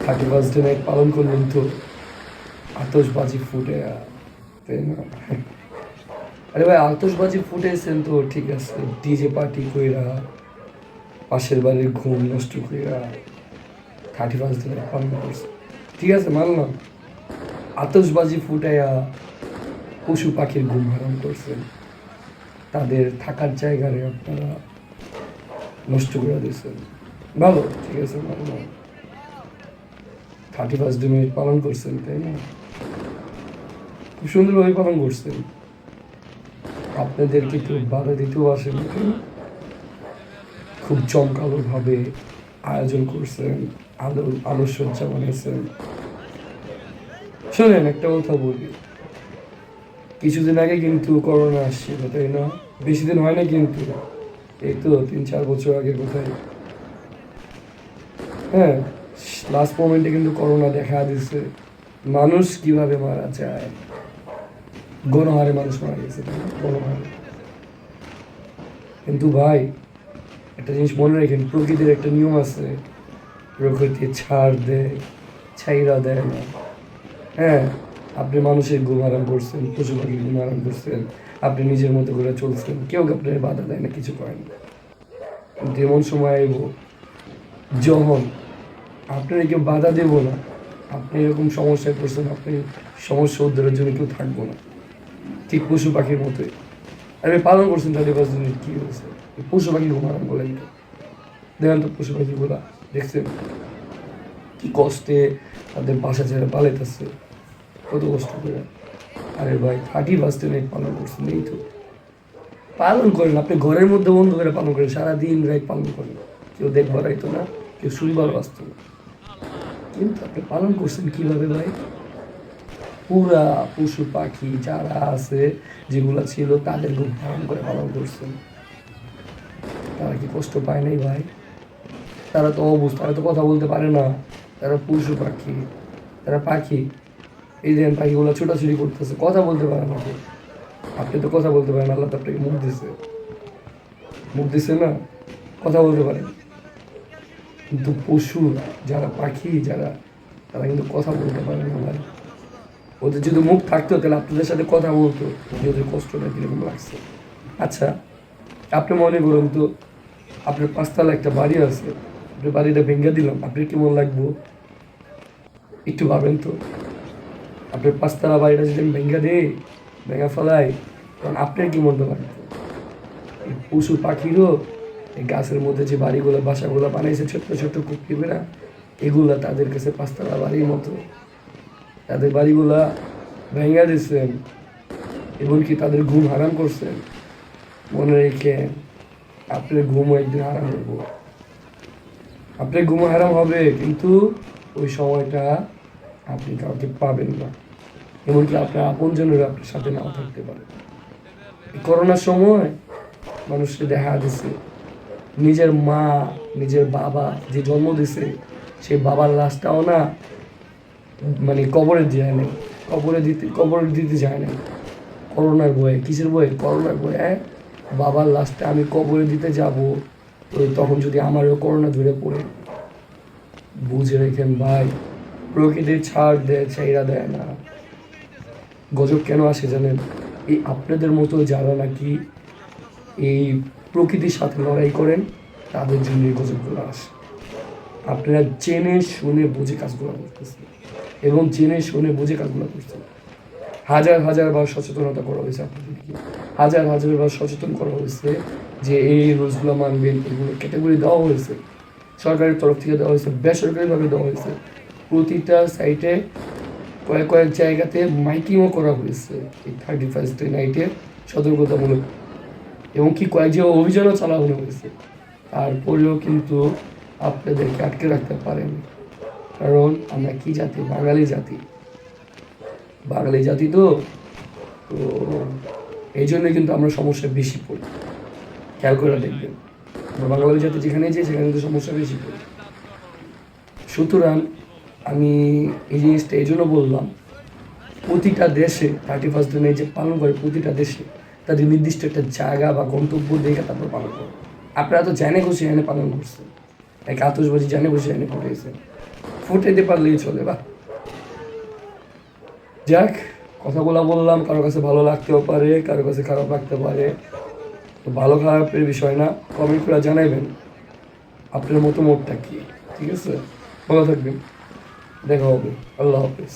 31st night পালন করলেন তো আতশবাজি ফুটে, তাই না? আরে ভাই, আতশবাজি ফুটেছেন তো ঠিক আছে, ডিজে পার্টি কইরা পাশের বাড়ির ঘুম নষ্ট কইরা 31st নাইট পালন করছে, ঠিক আছে মানলাম। আতশবাজি ফুটাইয়া পশু পাখির ঘুম হারাম করছেন, তাদের থাকার জায়গারে আপনারা নষ্ট করে দিয়েছেন, ভালো, ঠিক আছে মানলাম। 31st পালন করছেন, তাই না? খুব সুন্দরভাবে পালন করছেন, আপনাদেরকে কেউ বাধা দিতেও আসেন, খুব জমকালোভাবে আয়োজন করছেন, আলোকসজ্জা বানিয়েছেন। শোনেন, একটা কথা বলি, কিছুদিন আগে কিন্তু করোনা আসছিল, তাই না? বেশি দিন হয় না কিন্তু, এই তো 3-4 বছর আগের কথাই। হ্যাঁ, লাস্ট মোমেন্টে কিন্তু করোনা দেখা দিচ্ছে মানুষ কিভাবে মারা যায়, গণহারে মানুষ মারা গেছে, তাই না? গণহারে। কিন্তু ভাই, একটা জিনিস মনে রাখেন, প্রকৃতির একটা নিয়ম আছে, প্রকৃতি ছাড় দেয়, ছাইরা দেয় না। হ্যাঁ, আপনি মানুষের ঘুম আরাম করছেন, পশু পাখির ঘুম আরাম করছেন, আপনি নিজের মতো করে চলছেন, কেউ আপনার বাধা দেয় না, কিছু করেন না। কিন্তু এমন সময় আইব যখন আপনার কেউ বাধা দেব না, আপনি এরকম সমস্যায় পড়ছেন, আপনি সমস্যা উদ্ধারের জন্য কেউ থাকবো না, ঠিক পশু পাখির মতোই। আপনি পালন করছেন তাদের পাঁচ দিনের কী হয়েছে? পশু পাখি ঘুম আরাম বলেন তো, দেখেন তো পশু পাখিগুলা, দেখছেন কি কষ্টে তাদের বাসা ছেড়ে পালাইতেছে, কত কষ্ট করে। আরে ভাই, 31st পালন করছেন, এই তো পালন করেন, আপনি ঘরের মধ্যে বন্ধ করে পালন করেন, সারাদিন রাত পালন করেন, কেউ দেখবার আইতো না, কেউ শুনবার বাঁচত না, কিন্তু আপনি পালন করছেন কিভাবে ভাই? পুরা পশু পাখি যারা আছে, যেগুলা ছিল, তাদের খুব ধারণ করে পালন করছেন। তারা কি কষ্ট পায় নাই ভাই? তারা তো অবস্থা, তারা তো কথা বলতে পারে না, তারা পশু পাখি, তারা পাখি। এই যে পাখিগুলো ছোটাছুটি করতেছে, কথা বলতে পারে না তো। আপনি তো কথা বলতে পারেন, আল্লাহ তো আপনাকে মুখ দিছে, মুখ দিছে না, কথা বলতে পারেন। কিন্তু পশু যারা, পাখি যারা, তারা কিন্তু কথা বলতে পারে না ভাই। ওদের যদি মুখ থাকতো তাহলে আপনাদের সাথে কথা বলতো যে ওদের কষ্টটা কিরকম লাগছে। আচ্ছা, আপনি মনে করুন তো, আপনার 5 তলা একটা বাড়ি আছে, আপনি বাড়িটা ভেঙে দিলাম, আপনার কেমন লাগবো একটু ভাবেন তো। আপনার 5 তলা বাড়িটা যদি আমি ভেঙে দিই, ভেঙে ফেলাই, তখন আপনার কি মনটা লাগতো? এই পশু পাখিরও এই গাছের মধ্যে যে বাড়িগুলো, বাসাগুলো বানাইছে ছোট্ট ছোট্ট কুকরিরা, এগুলা তাদের কাছে 5 তলা বাড়ির মতো। তাদের বাড়িগুলা ভেঙে দিচ্ছেন, এমনকি তাদের ঘুম হারাম করছেন। মনে রেখে, আপনার ঘুমও একদিন হারাম হবো, আপনার ঘুমও হারাম হবে, কিন্তু ওই সময়টা আপনি কাউকে পাবেন না, এমনকি আপনার আপনজনেরা আপনার সাথে নাও থাকতে পারে। করোনার সময় মানুষকে দেখা দিছে, নিজের মা, নিজের বাবা যে জন্ম দিছে, সেই বাবার লাশটাও না, মানে কবরে যায় নাই, কবরে দিতে যায় নাই, করোনার ভয়ে। কিসের ভয়ে? করোনার ভয়ে। বাবার লাশটা আমি কবরে দিতে যাব, তো তখন যদি আমারও করোনা ধরে পড়ে। বুঝে রেখেন ভাই, প্রকৃতির ছাড় দেয়, ছাইরা দেয় না। গজব কেন আসে জানেন? এই আপনাদের মতো যারা নাকি এই প্রকৃতির সাথে লড়াই করেন, তাদের জন্য এই গজবগুলো আসে। আপনারা জেনে শুনে বুঝে কাজগুলো করতেছেন, এবং জেনে শুনে বুঝে কাজগুলো করছেন। হাজার হাজার বার সচেতনতা করা হয়েছে আপনাদেরকে, হাজার হাজার বার সচেতন করা হয়েছে যে এই রুলসগুলো মানবেন, এগুলো ক্যাটাগরি দেওয়া হয়েছে, সরকারের তরফ থেকে দেওয়া হয়েছে, বেসরকারিভাবে দেওয়া হয়েছে। প্রতিটা সাইটে কয়েক কয়েক জায়গাতে মাইকিংও করা হয়েছে এই 31st নাইটে সতর্কতামূলক, এবং কি কয়েক জায়গায় অভিযানও চালানো হয়েছে। তারপরেও কিন্তু আপনাদেরকে আটকে রাখতে পারেনি, কারণ আমরা কি জাতি? বাঙালি জাতি, বাঙালি জাতি তো, তো এই জন্য কিন্তু আমরা সমস্যায় বেশি পড়ি। খেয়াল করে দেখবেন, আমরা বাঙালি জাতি যেখানে যাই সেখানে কিন্তু সমস্যা বেশি পড়ি। সুতরাং আমি এই জিনিসটা এই জন্য বললাম, প্রতিটা দেশে 31st নাইট যে পালন করে, প্রতিটা দেশে তাদের নির্দিষ্ট একটা জায়গা বা গন্তব্য দেখে তারপর পালন করে। আপনারা তো জানে খুশি এনে পালন করছেন, এক আতশবাজি জানে খুশি এনে ফুটেছেন, ফুটাইতে পারলেই চলে। বা যাক, কথাগুলো বললাম, কারো কাছে ভালো লাগতেও পারে, কারো কাছে খারাপ লাগতে পারে। তো ভালো খারাপের বিষয় না, কমেন্ট করে জানাইবেন আপনার মতামতটা কি। ঠিক আছে, ভালো থাকবেন, দেখা হবে, আল্লাহ হাফিজ।